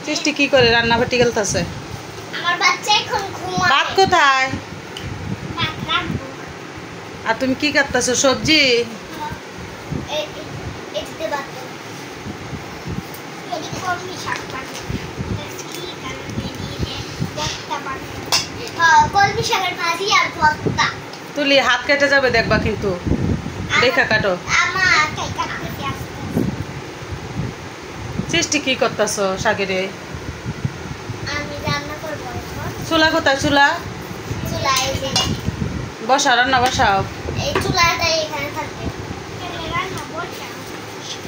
সৃষ্টি কি করে রান্না বাটি গেলতাছে? আমার বাচ্চা এখন ঘুমায়। ভাত কোথায়? ভাত রাখবো। আর তুমি কি করতেছো? সবজি? এদিকে ভাত। এদিকে কলমি শাক বাটা। কি কারণে দিয়ে ভর্তা বাটা। হ্যাঁ, কলমি শাকের ভাজি আর ভর্তা। তুলি হাত কেটে যাবে দেখবা কিন্তু। দেখা কাটো। আমার কাটতেছি আস্তে আস্তে। সৃষ্টি কি করতেছো শাকেরে? আমি রান্না করব এখন। চুলা কোথায়? চুলা চুলায় যে বসাও, রান্না বসাও। এই চুলাটা এখানে থাকবে। রান্না বসাও।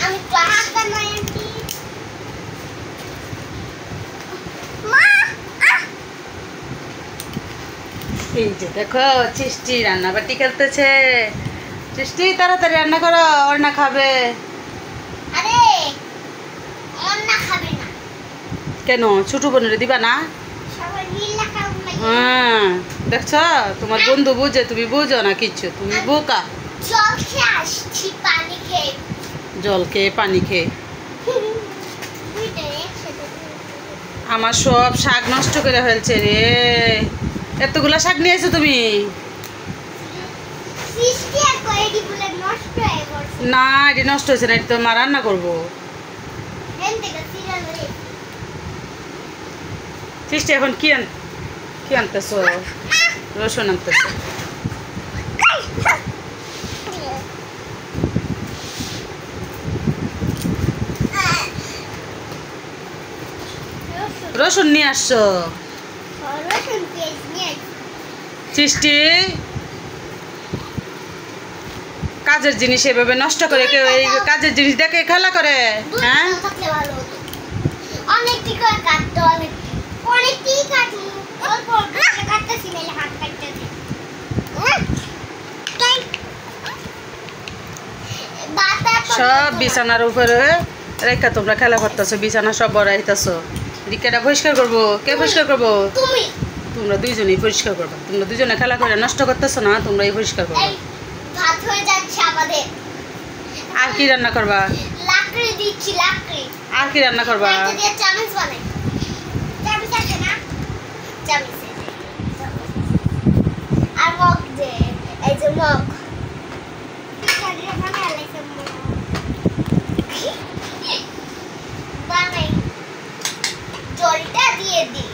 আমি ক্লাস বানাই আনটি। মা এই যে দেখো সৃষ্টি রান্না বাটি খেলতেছে। সৃষ্টি তাড়াতাড়ি রান্না করো, ওর না খাবে। আরে অন্না খাবে না। কেন? ছোট বোনের দিবা না? সবাই মিলে খাও না। হ্যাঁ, দেখছ তোমার বন্ধু বুঝে, তুমি বুঝো না কিচ্ছু, তুমি বোকা। জল খেয়ে আসছি, পানি খেয়ে। জল খেয়ে পানি খেয়ে দুইটা একসাথে। আমার সব শাক নষ্ট করে ফেলছে রে। এতগুলা শাক নিয়েছো তুমি? সৃষ্টি আর কয়েকটি বলে নষ্ট হয়ে গেছে। না, এটি নষ্ট হয়েছে না, এটি তো মা রান্না করবো। হেন থেকে সিরিয়াল ধরে। সৃষ্টি এখন কি আনতেছো? রসুন আনতেছো। রসুন নিয়ে আসছো? রসুন পেঁয়াজ নিয়ে সৃষ্টি কাজের জিনিস এভাবে নষ্ট করে কেউ এই কাজের জিনিস দেখে খেলা করে? হ্যাঁ, থাকলে ভালো হতো। অনেকটি করে কাটতো, অনেকটি কাটি। অল্প অল্প করে কাটতেছি, মেলে হাত কাটতেছি। সব বিছানার উপরে রেখা তোমরা খেলা করতেছো, বিছানা সব বড়াইতেছো। রিকাটা পরিষ্কার করবো? কে পরিষ্কার করবো? তুমি। তোমরা দুইজনেই পরিষ্কার করবে। তোমরা দুজনে খেলা করে নষ্ট করতেছো না, তোমরাই পরিষ্কার করবে। এই ভাত হয়ে যাচ্ছে আমাদের। আর কি রান্না করবা? লাকড়ি দিচ্ছি, লাকড়ি। আর কি রান্না করবা? এটা দিয়ে চামচ বানাই। চামচ আছে না? চামচ আছে। আর মগ দে, এই যে মগ। বানাই। জলটা দিয়ে দিই।